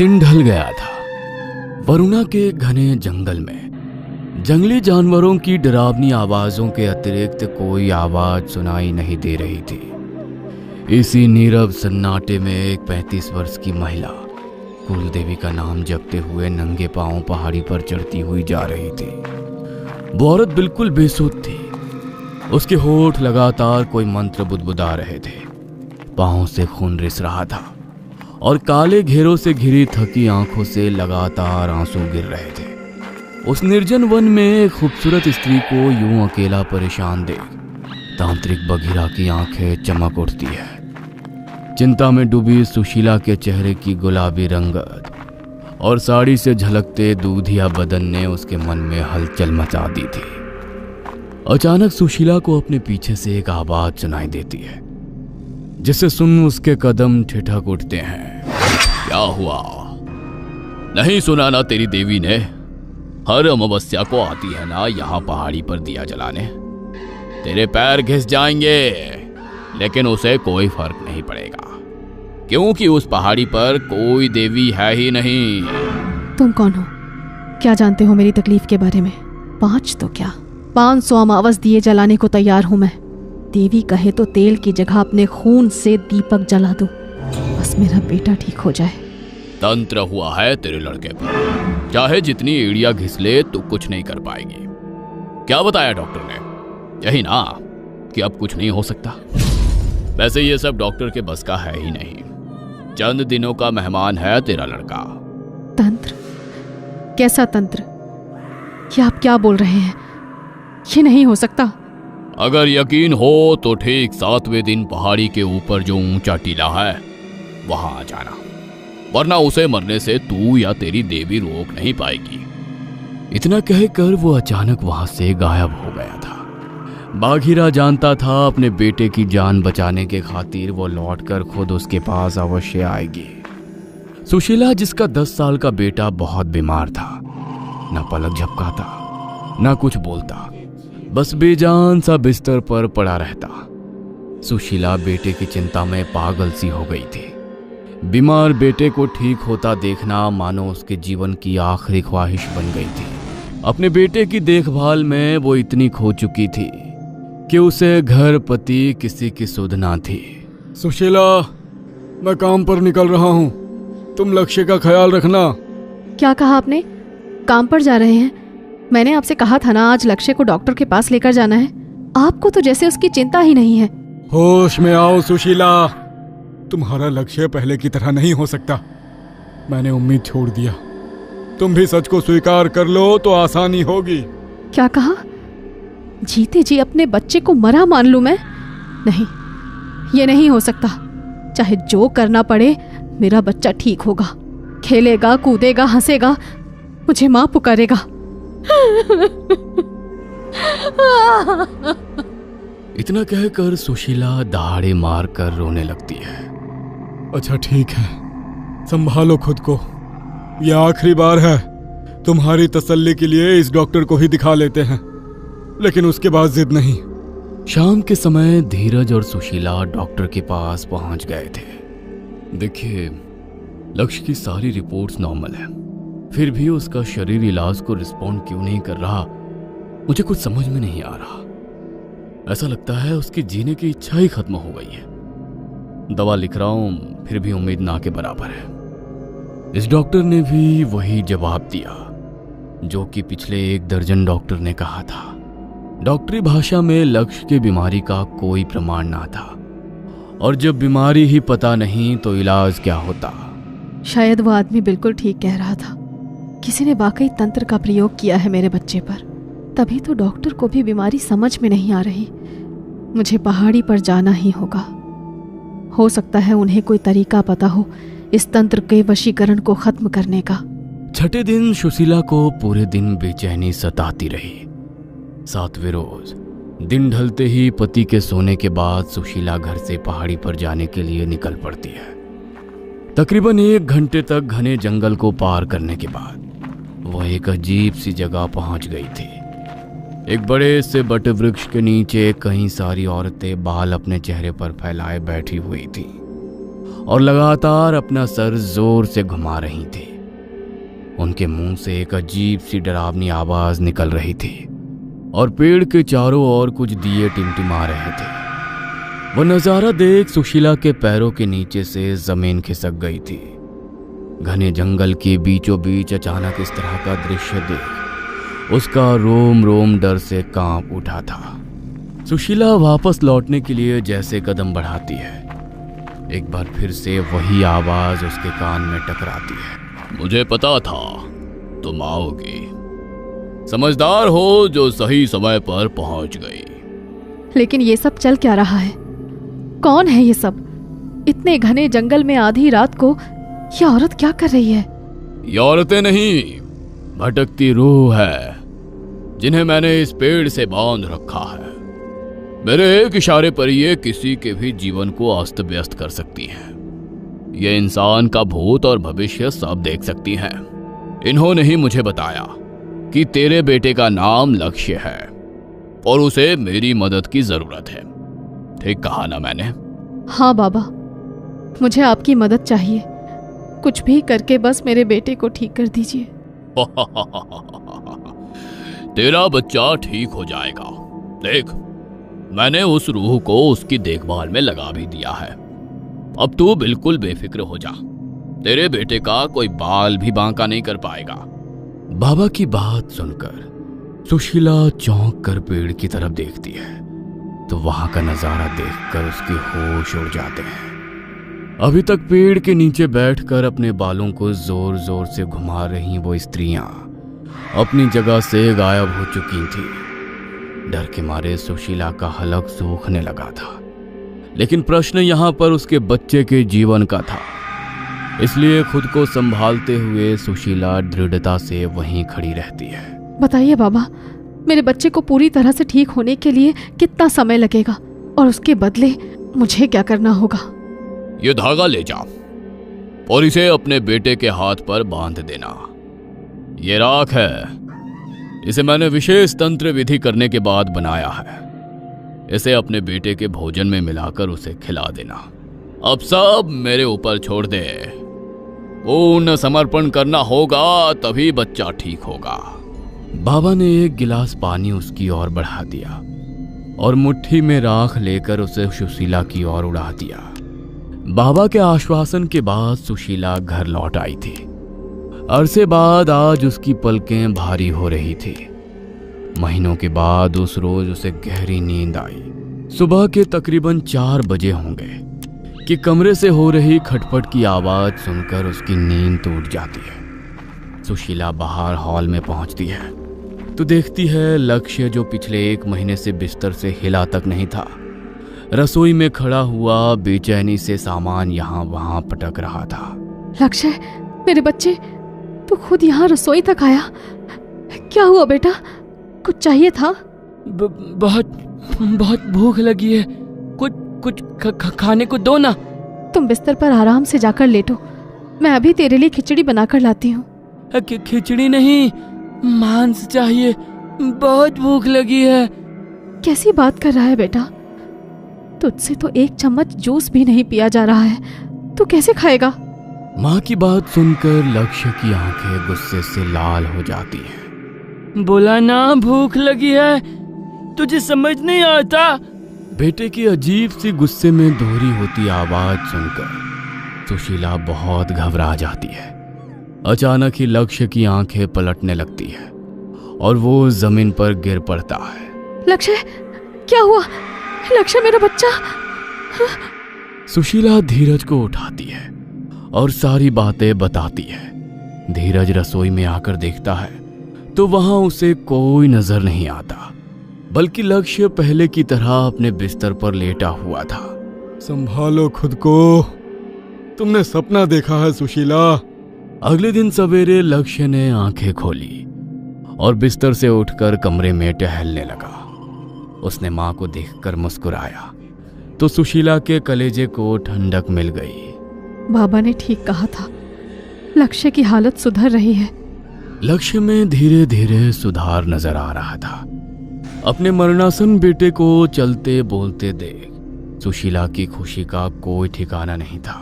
दिन ढल गया था। वरुणा के घने जंगल में जंगली जानवरों की डरावनी आवाजों के अतिरिक्त कोई आवाज सुनाई नहीं दे रही थी। इसी नीरव सन्नाटे में एक 35 वर्ष की महिला कुलदेवी का नाम जपते हुए नंगे पांव पहाड़ी पर चढ़ती हुई जा रही थी। वो औरत बिल्कुल बेसुध थी। उसके होठ लगातार कोई मंत्र बुदबुदा रहे थे। पांव से खून रिस रहा था और काले घेरों से घिरी थकी आंखों से लगातार आंसू गिर रहे थे। उस निर्जन वन में एक खूबसूरत स्त्री को यूं अकेला परेशान देख तांत्रिक बघीरा की आंखें चमक उठती है। चिंता में डूबी सुशीला के चेहरे की गुलाबी रंगत और साड़ी से झलकते दूधिया बदन ने उसके मन में हलचल मचा दी थी। अचानक सुशीला को अपने पीछे से एक आवाज सुनाई देती है, जिसे सुन उसके कदम ठिठक उठते हैं। क्या हुआ? नहीं सुना ना तेरी देवी ने? हर अमावस्या को आती है ना यहाँ पहाड़ी पर दिया जलाने। तेरे पैर घिस जाएंगे लेकिन उसे कोई फर्क नहीं पड़ेगा, क्योंकि उस पहाड़ी पर कोई देवी है ही नहीं। तुम कौन हो? क्या जानते हो मेरी तकलीफ के बारे में? 5 तो क्या 500 अमावस दिए जलाने को तैयार हूं मैं। देवी कहे तो तेल की जगह अपने खून से दीपक जला दूं, बस मेरा बेटा ठीक हो जाए। तंत्र हुआ है तेरे लड़के पर, चाहे जितनी एड़ियां घिस ले तू कुछ नहीं कर पाएगी। क्या बताया डॉक्टर ने? यही ना कि अब कुछ नहीं हो सकता। वैसे ये सब डॉक्टर के बस का है ही नहीं। चंद दिनों का मेहमान है तेरा लड़का। तंत्र? कैसा तंत्र? ये आप क्या बोल रहे हैं? ये नहीं हो सकता। अगर यकीन हो तो ठीक 7वें दिन पहाड़ी के ऊपर जो ऊंचा टीला है वहां आ जाना, वरना उसे मरने से तू या तेरी देवी रोक नहीं पाएगी। इतना कहकर वो अचानक वहां से गायब हो गया था। बाघीरा जानता था अपने बेटे की जान बचाने के खातिर वो लौटकर खुद उसके पास अवश्य आएगी। सुशीला, जिसका 10 साल का बेटा बहुत बीमार था, ना पलक झपकाता ना कुछ बोलता, बस बेजान सा बिस्तर पर पड़ा रहता। सुशीला बेटे की चिंता में पागल सी हो गई थी। बीमार बेटे को ठीक होता देखना मानो उसके जीवन की आखिरी ख्वाहिश बन गई थी। अपने बेटे की देखभाल में वो इतनी खो चुकी थी कि उसे घर पति किसी की सुध ना थी। सुशीला, मैं काम पर निकल रहा हूँ, तुम लक्ष्य का ख्याल रखना। क्या कहा आपने? काम पर जा रहे हैं? मैंने आपसे कहा था ना आज लक्ष्य को डॉक्टर के पास लेकर जाना है। आपको तो जैसे उसकी चिंता ही नहीं है। होश में आओ सुशीला, तुम्हारा लक्ष्य पहले की तरह नहीं हो सकता। मैंने उम्मीद छोड़ दिया। तुम भी सच को स्वीकार कर लो तो आसानी होगी। क्या कहा? जीते जी अपने बच्चे को मरा मान लूं मैं? नहीं, ये नहीं हो सकता। चाहे जो करना पड़े, मेरा बच्चा ठीक होगा, खेलेगा, कूदेगा, हंसेगा, मुझे मां पुकारेगा। इतना कहकर सुशीला दहाड़े मारकर रोने लगती है। अच्छा ठीक है, संभालो खुद को, यह आखिरी बार है। तुम्हारी तसल्ली के लिए इस डॉक्टर को ही दिखा लेते हैं, लेकिन उसके बाद जिद नहीं। शाम के समय धीरज और सुशीला डॉक्टर के पास पहुंच गए थे। देखिए, लक्ष्य की सारी रिपोर्ट्स नॉर्मल है, फिर भी उसका शरीर इलाज को रिस्पॉन्ड क्यों नहीं कर रहा, मुझे कुछ समझ में नहीं आ रहा। ऐसा लगता है उसकी जीने की इच्छा ही खत्म हो गई है। दवा लिख रहा हूं, फिर भी उम्मीद ना के बराबर है। इस डॉक्टर ने भी वही जवाब दिया जो कि पिछले 1 दर्जन डॉक्टर ने कहा था। डॉक्टरी भाषा में लक्ष्य की बीमारी का कोई प्रमाण ना था, और जब बीमारी ही पता नहीं तो इलाज क्या होता। शायद वो आदमी बिल्कुल ठीक कह रहा था। किसी ने वाकई तंत्र का प्रयोग किया है मेरे बच्चे पर, तभी तो डॉक्टर को भी बीमारी समझ में नहीं आ रही। मुझे पहाड़ी पर जाना ही होगा। हो सकता है उन्हें कोई तरीका पता हो इस तंत्र के वशीकरण को खत्म करने का। 6ठे दिन सुशीला को पूरे दिन बेचैनी सताती रही। 7वें रोज दिन ढलते ही पति के सोने के बाद सुशीला घर से पहाड़ी पर जाने के लिए निकल पड़ती है। तकरीबन 1 घंटे तक घने जंगल को पार करने के बाद वह एक अजीब सी जगह पहुंच गई थी। एक बड़े से बट वृक्ष के नीचे कई सारी औरतें बाल अपने चेहरे पर फैलाए बैठी हुई थी और लगातार अपना सर जोर से घुमा रही थी। उनके मुंह से एक अजीब सी डरावनी आवाज निकल रही थी और पेड़ के चारों ओर कुछ दिए टिमटिमा रहे थे। वो नजारा देख सुशीला के पैरों के नीचे से जमीन खिसक गई थी। घने जंगल के बीचों बीच अचानक इस तरह का दृश्य देख उसका रोम रोम डर से कांप उठा था। सुशीला वापस लौटने के लिए जैसे कदम बढ़ाती है, एक बार फिर से वही आवाज उसके कान में टकराती है। मुझे पता था तुम आओगी। समझदार हो जो सही समय पर पहुंच गई। लेकिन ये सब चल क्या रहा है? कौन है ये सब? इतने घने जंगल में आधी रात को ये औरत क्या कर रही है? ये औरतें नहीं, भटकती रूह है जिन्हें मैंने इस पेड़ से बांध रखा है। मेरे एक इशारे पर ये किसी के भी जीवन को अस्त व्यस्त कर सकती हैं। ये इंसान का भूत और भविष्य सब देख सकती हैं। इन्होंने ही मुझे बताया कि तेरे बेटे का नाम लक्ष्य है और उसे मेरी मदद की जरूरत है। ठीक कहा ना मैंने? हाँ बाबा, मुझे आपकी मदद चाहिए। कुछ भी करके बस मेरे बेटे को ठीक कर दीजिए। तेरा बच्चा ठीक हो जाएगा। देख, मैंने उस रूह को उसकी देखभाल में लगा भी दिया है। अब तू बिल्कुल बेफिक्र हो जा। तेरे बेटे का कोई बाल भी बांका नहीं कर पाएगा। बाबा की बात सुनकर सुशीला चौंक कर पेड़ की तरफ देखती है तो वहां का नजारा देखकर उसके होश उड़ जाते हैं। अभी तक पेड़ के नीचे बैठकर अपने बालों को जोर जोर से घुमा रही वो स्त्रियां अपनी जगह से गायब हो चुकी थी। डर के मारे सुशीला का हलक सूखने लगा था, लेकिन प्रश्न यहां पर उसके बच्चे के जीवन का था। इसलिए खुद को संभालते हुए सुशीला दृढ़ता से वहीं खड़ी रहती है। बताइए बाबा, मेरे बच्चे को पूरी तरह से ठीक होने के लिए कितना समय लगेगा और उसके बदले मुझे क्या करना होगा? ये धागा ले जा और इसे अपने बेटे के हाथ पर बांध देना। ये राख है, इसे मैंने विशेष तंत्र विधि करने के बाद बनाया है। इसे अपने बेटे के भोजन में मिलाकर उसे खिला देना। अब सब मेरे ऊपर छोड़ दे। पूर्ण समर्पण करना होगा, तभी बच्चा ठीक होगा। बाबा ने एक गिलास पानी उसकी ओर बढ़ा दिया और मुट्ठी में राख लेकर उसे सुशीला की ओर उड़ा दिया। बाबा के आश्वासन के बाद सुशीला घर लौट आई थी। अरसे बाद आज उसकी पलकें भारी हो रही थी। महीनों के बाद उस रोज उसे गहरी नींद आई। सुबह के तकरीबन 4 बजे होंगे कि कमरे से हो रही खटपट की आवाज सुनकर उसकी नींद टूट जाती है। सुशीला बाहर हॉल में पहुंचती है तो देखती है लक्ष्य, जो पिछले 1 महीने से बिस्तर से हिला तक नहीं था, रसोई में खड़ा हुआ बेचैनी से सामान यहाँ वहां पटक रहा था। लक्ष्य, मेरे बच्चे, तू खुद यहाँ रसोई तक आया? क्या हुआ बेटा? कुछ चाहिए था? बहुत भूख लगी है। कुछ खाने को दो ना। तुम बिस्तर पर आराम से जाकर लेटो, मैं अभी तेरे लिए खिचड़ी बनाकर लाती हूँ। खिचड़ी नहीं, मांस चाहिए। बहुत भूख लगी है। कैसी बात कर रहा है बेटा? तुझसे तो 1 चम्मच जूस भी नहीं पिया जा रहा है, तू कैसे खाएगा? माँ की बात सुनकर लक्ष्य की आंखें गुस्से से लाल हो जाती हैं। बोला ना भूख लगी है, तुझे समझ नहीं आता? बेटे की अजीब सी गुस्से में दोहरी होती आवाज सुनकर सुशीला बहुत घबरा जाती है। अचानक ही लक्ष्य की आंखें पलटने लगती है और वो जमीन पर गिर पड़ता है। लक्ष्य, क्या हुआ? लक्ष्य, मेरा बच्चा। सुशीला धीरज को उठाती है और सारी बातें बताती है। धीरज रसोई में आकर देखता है तो वहां उसे कोई नजर नहीं आता, बल्कि लक्ष्य पहले की तरह अपने बिस्तर पर लेटा हुआ था। संभालो खुद को, तुमने सपना देखा है सुशीला। अगले दिन सवेरे लक्ष्य ने आंखें खोली और बिस्तर से उठकर कमरे में टहलने लगा। उसने मां को देखकर मुस्कुराया तो सुशीला के कलेजे को ठंडक मिल गई। बाबा ने ठीक कहा था, लक्ष्य की हालत सुधर रही है। लक्ष्य में धीरे धीरे सुधार नजर आ रहा था। अपने मरणासन बेटे को चलते बोलते देख सुशीला की खुशी का कोई ठिकाना नहीं था।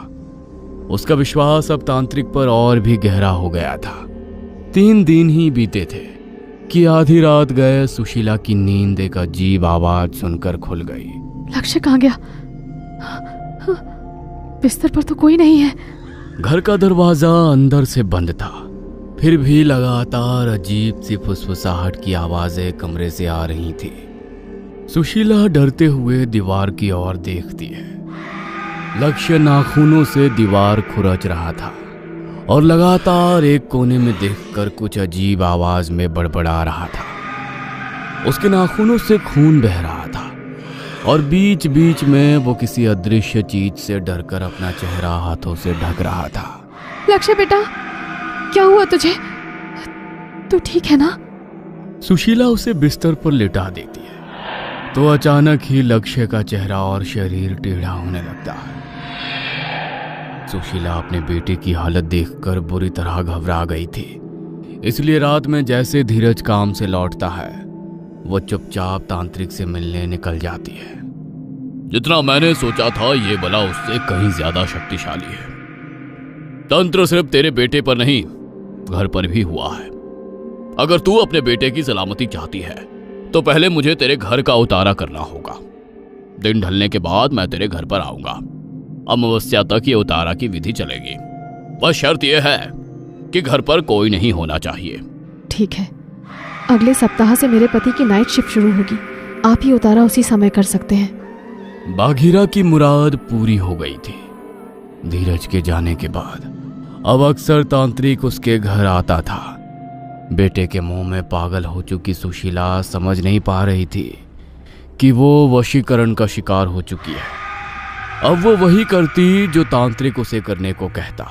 उसका विश्वास अब तांत्रिक पर और भी गहरा हो गया था। 3 दिन ही बीते थे कि आधी रात गए सुशीला की नींद एक अजीब आवाज सुनकर खुल गई। लक्ष्य कहाँ गया? बिस्तर पर तो कोई नहीं है। घर का दरवाजा अंदर से बंद था, फिर भी लगातार अजीब सी फुसफुसाहट की आवाजें कमरे से आ रही थी। सुशीला डरते हुए दीवार की ओर देखती है। लक्ष्य नाखूनों से दीवार खुरच रहा था और लगातार एक कोने में देखकर कुछ अजीब आवाज में बड़बड़ा रहा था। उसके नाखूनों से खून बह रहा था और बीच बीच में वो किसी अदृश्य चीज से डरकर अपना चेहरा हाथों से ढक रहा था। लक्ष्य बेटा, क्या हुआ तुझे? तू ठीक है ना? सुशीला उसे बिस्तर पर लिटा देती है तो अचानक ही लक्ष्य का चेहरा और शरीर टेढ़ा होने लगता है। सुशीला अपने बेटे की हालत देखकर बुरी तरह घबरा गई थी, इसलिए रात में जैसे धीरज काम से लौटता है वो चुपचाप तांत्रिक से मिलने निकल जाती है। जितना मैंने सोचा था ये बला उससे कहीं ज्यादा शक्तिशाली है। तंत्र सिर्फ तेरे बेटे पर नहीं, घर पर भी हुआ है। अगर तू अपने बेटे की सलामती चाहती है तो पहले मुझे तेरे घर का उतारा करना होगा। दिन ढलने के बाद मैं तेरे घर पर आऊंगा। अमावस्या तक ये उतारा की विधि चलेगी। बस शर्त यह है कि घर पर कोई नहीं होना चाहिए। ठीक है, अगले सप्ताह से मेरे पति की नाइट शिफ्ट शुरू होगी। आप ही उतारा उसी समय कर सकते हैं। बाघीरा की मुराद पूरी हो गई थी। धीरज के जाने के बाद अब अक्सर तांत्रिक उसके घर आता था। बेटे के मुंह में पागल हो चुकी सुशीला समझ नहीं पा रही थी कि वो वशीकरण का शिकार हो चुकी है। अब वो वही करती जो तांत्रिक उसे करने को कहता।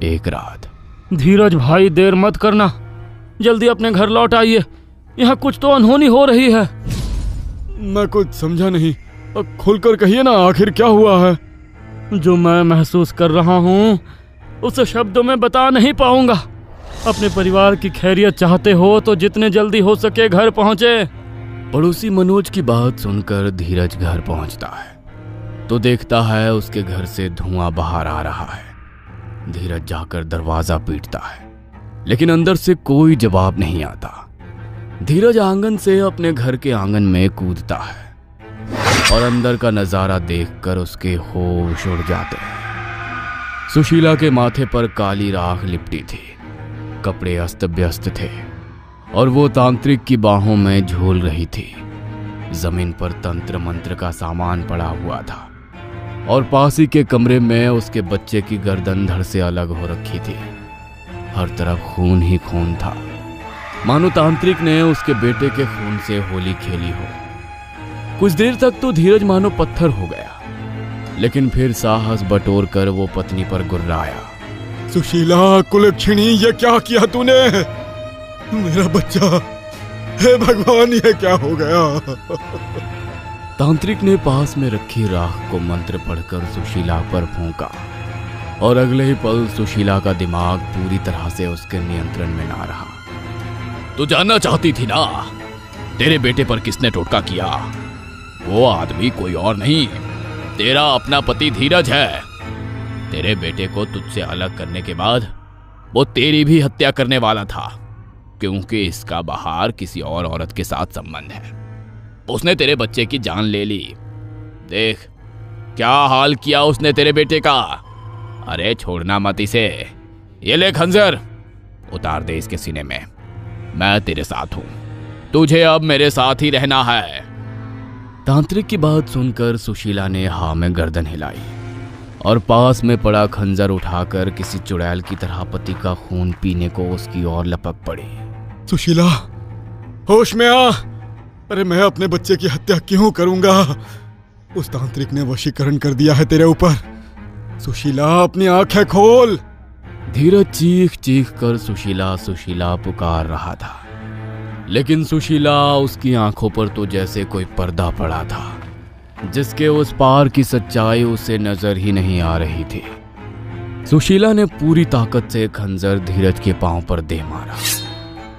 एक रात, धीरज भाई देर मत करना, जल्दी अपने घर लौट आइए, यहाँ कुछ तो अनहोनी हो रही है। मैं कुछ समझा नहीं, खुलकर कहिए ना, आखिर क्या हुआ है? जो मैं महसूस कर रहा हूँ उसे शब्दों में बता नहीं पाऊंगा। अपने परिवार की खैरियत चाहते हो तो जितने जल्दी हो सके घर पहुंचे। पड़ोसी मनोज की बात सुनकर धीरज घर पहुंचता है तो देखता है उसके घर से धुआं बाहर आ रहा है। धीरज जाकर दरवाजा पीटता है लेकिन अंदर से कोई जवाब नहीं आता। धीरज आंगन से अपने घर के आंगन में कूदता है और अंदर का नजारा देखकर उसके होश उड़ जाते हैं। सुशीला के माथे पर काली राख लिपटी थी, कपड़े अस्त व्यस्त थे और वो तांत्रिक की बाहों में झूल रही थी। जमीन पर तंत्र मंत्र का सामान पड़ा हुआ था और पास ही के कमरे में उसके बच्चे की गर्दन धड़ से अलग हो रखी थी। हर तरफ खून ही खून था, मानो तांत्रिक ने उसके बेटे के खून से होली खेली हो। कुछ देर तक तो धीरज मानो पत्थर हो गया, लेकिन फिर साहस बटोर कर वो पत्नी पर गुर्राया। सुशीला कुलक्षणी, ये क्या किया तूने? मेरा बच्चा, हे भगवान, ये क्या हो गया? तांत्रिक ने पास में रखी राख को मंत्र पढ़कर सुशीला पर फूंका और अगले ही पल सुशीला का दिमाग पूरी तरह से उसके नियंत्रण में ना रहा। तू जानना चाहती थी ना तेरे बेटे पर किसने टोटका किया? वो आदमी कोई और नहीं, तेरा अपना पति धीरज है। तेरे बेटे को तुझसे अलग करने के बाद वो तेरी भी हत्या करने वाला था, क्योंकि इसका बाहर किसी और औरत के साथ संबंध है। उसने तेरे बच्चे की जान ले ली। देख क्या हाल किया उसने तेरे बेटे का। अरे छोड़ना मत इसे। ये ले खंजर, उतार दे इसके सीने में। मैं तेरे साथ हूं, तुझे अब मेरे साथ ही रहना है। तांत्रिक की बात सुनकर सुशीला ने हाँ में गर्दन हिलाई और पास में पड़ा खंजर उठाकर किसी चुड़ैल की तरह पति का खून पीने को उसकी ओर लपक पड़ी। सुशीला, होश में आ। अरे मैं अपने बच्चे की हत्या क्यों करूंगा? उस तांत्रिक ने वशीकरण कर दिया है तेरे ऊपर। सुशीला, अपनी आंखें खोल। धीरज चीख चीख कर सुशीला सुशीला पुकार रहा था, लेकिन सुशीला उसकी आंखों पर तो जैसे कोई पर्दा पड़ा था, जिसके उस पार की सच्चाई उसे नजर ही नहीं आ रही थी। सुशीला ने पूरी ताकत से खंजर धीरज के पांव पर दे मारा।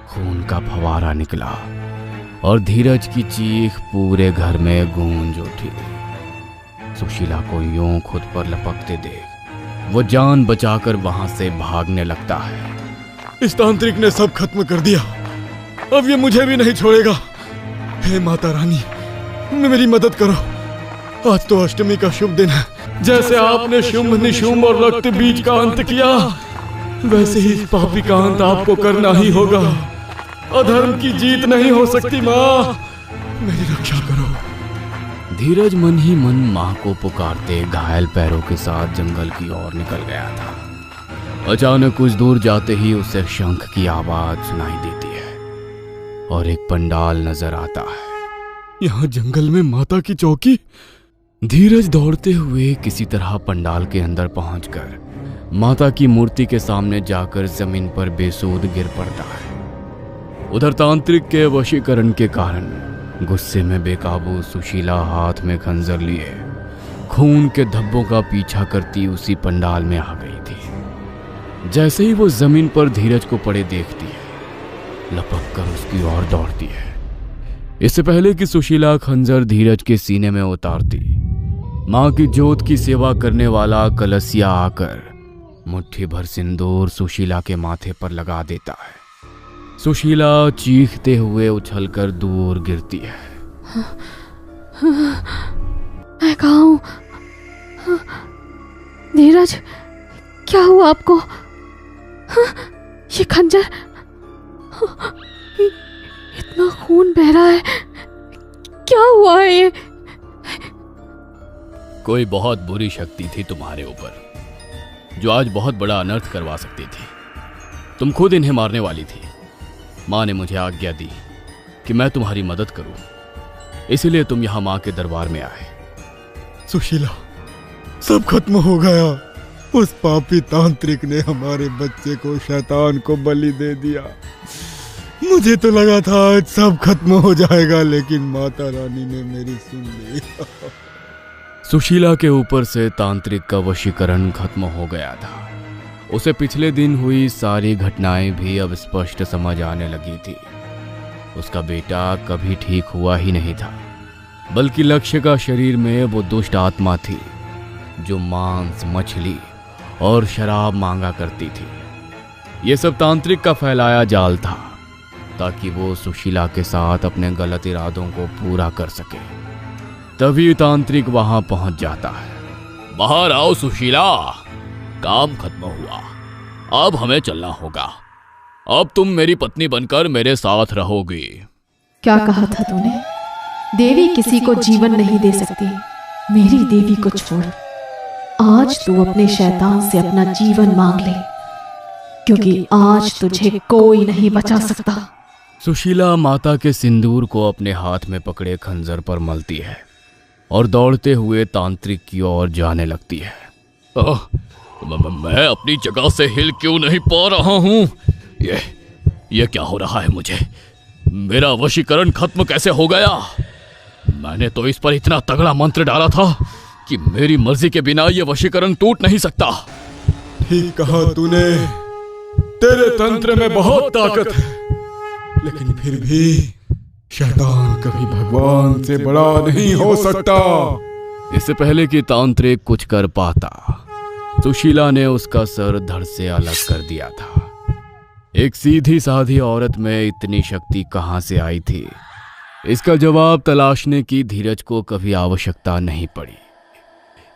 खून का फवारा निकला और धीरज की चीख पूरे घर में गूंज उठी। सुशीला को यूं खुद पर लपकते देख वो जान बचाकर वहां से भागने लगता है। इस तांत्रिक ने सब खत्म कर दिया, अब ये मुझे भी नहीं छोड़ेगा। हे माता रानी, मेरी मदद करो। आज तो अष्टमी का शुभ दिन है। जैसे आपने शुंभ निशुंभ और रक्त बीज का अंत किया, वैसे ही इस पापी का अंत आपको करना ही होगा। अधर्म की जीत नहीं हो सकती। माँ, मेरी रक्षा करो। धीरज मन ही मन माँ को पुकारते घायल पैरों के साथ जंगल की ओर निकल गया था। अचानक कुछ दूर जाते ही उसे शंख की आवाज सुनाई देती है और एक पंडाल नजर आता है। यहाँ जंगल में माता की चौकी। धीरज दौड़ते हुए किसी तरह पंडाल के अंदर पहुंचकर माता की मूर्ति के सामने जाकर जमीन पर बेसूद गिर पड़ता है। उधर तांत्रिक के वशीकरण के कारण गुस्से में बेकाबू सुशीला हाथ में खंजर लिए खून के धब्बों का पीछा करती उसी पंडाल में आ गई थी। जैसे ही वो जमीन पर धीरज को पड़े देखती है, लपक कर उसकी ओर दौड़ती है। इससे पहले कि सुशीला खंजर धीरज के सीने में उतारती, मां की जोत की सेवा करने वाला कलसिया आकर मुट्ठी भर सिंदूर सुशीला के माथे पर लगा देता है। सुशीला चीखते हुए उछलकर दूर गिरती है। मैं कहाँ हूँ? धीरज, क्या हुआ आपको? ये खंजर, इतना खून बह रहा है, क्या हुआ है ये? कोई बहुत बुरी शक्ति थी तुम्हारे ऊपर, जो आज बहुत बड़ा अनर्थ करवा सकती थी। तुम खुद इन्हें मारने वाली थी। माँ ने मुझे आज्ञा दी कि मैं तुम्हारी मदद करूं, इसीलिए तुम यहां माँ के दरबार में आए। सुशीला, सब खत्म हो गया। उस पापी तांत्रिक ने हमारे बच्चे को शैतान को बलि दे दिया। मुझे तो लगा था आज सब खत्म हो जाएगा, लेकिन माता रानी ने मेरी सुन ली। सुशीला के ऊपर से तांत्रिक का वशीकरण खत्म हो गया था। उसे पिछले दिन हुई सारी घटनाएं भी अब स्पष्ट समझ आने लगी थी। उसका बेटा कभी ठीक हुआ ही नहीं था, बल्कि लक्ष्य का शरीर में वो दुष्ट आत्मा थी जो मांस, मछली और शराब मांगा करती थी। ये सब तांत्रिक का फैलाया जाल था, ताकि वो सुशीला के साथ अपने गलत इरादों को पूरा कर सके। तभी तांत्रिक वहां पहुंच जाता है। बाहर आओ सुशीला, काम खत्म हुआ, अब हमें चलना होगा। अब तुम मेरी पत्नी बनकर मेरे साथ रहोगी। क्या कहा था तूने? देवी किसी को जीवन नहीं दे सकती। मेरी देवी को छोड़, आज तू अपने शैतान से अपना जीवन मांग ले, क्योंकि आज तुझे कोई नहीं बचा सकता। सुशीला माता के सिंदूर को अपने हाथ में पकड़े खंजर पर मलती है और दौड़ते हुए तांत्रिक की ओर जाने लगती है। मैं अपनी जगह से हिल क्यों नहीं पा रहा हूँ? ये क्या हो रहा है मुझे? मेरा वशीकरण खत्म कैसे हो गया? मैंने तो इस पर इतना तगड़ा मंत्र डाला था कि मेरी मर्जी के बिना ये वशीकरण टूट नहीं सकता। ठीक कहा तूने, तेरे तंत्र में बहुत ताकत है, लेकिन फिर भी शैतान कभी भगवान से बड़ा नहीं हो सकता। इससे पहले कि तांत्रिक कुछ कर पाता, सुशीला ने उसका सर धड़ से अलग कर दिया था। एक सीधी साधी औरत में इतनी शक्ति कहां से आई थी, इसका जवाब तलाशने की धीरज को कभी आवश्यकता नहीं पड़ी,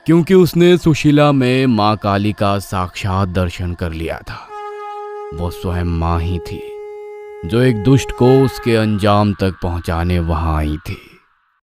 क्योंकि उसने सुशीला में मां काली का साक्षात दर्शन कर लिया था। वो स्वयं मां ही थी जो एक दुष्ट को उसके अंजाम तक पहुंचाने वहां आई थी।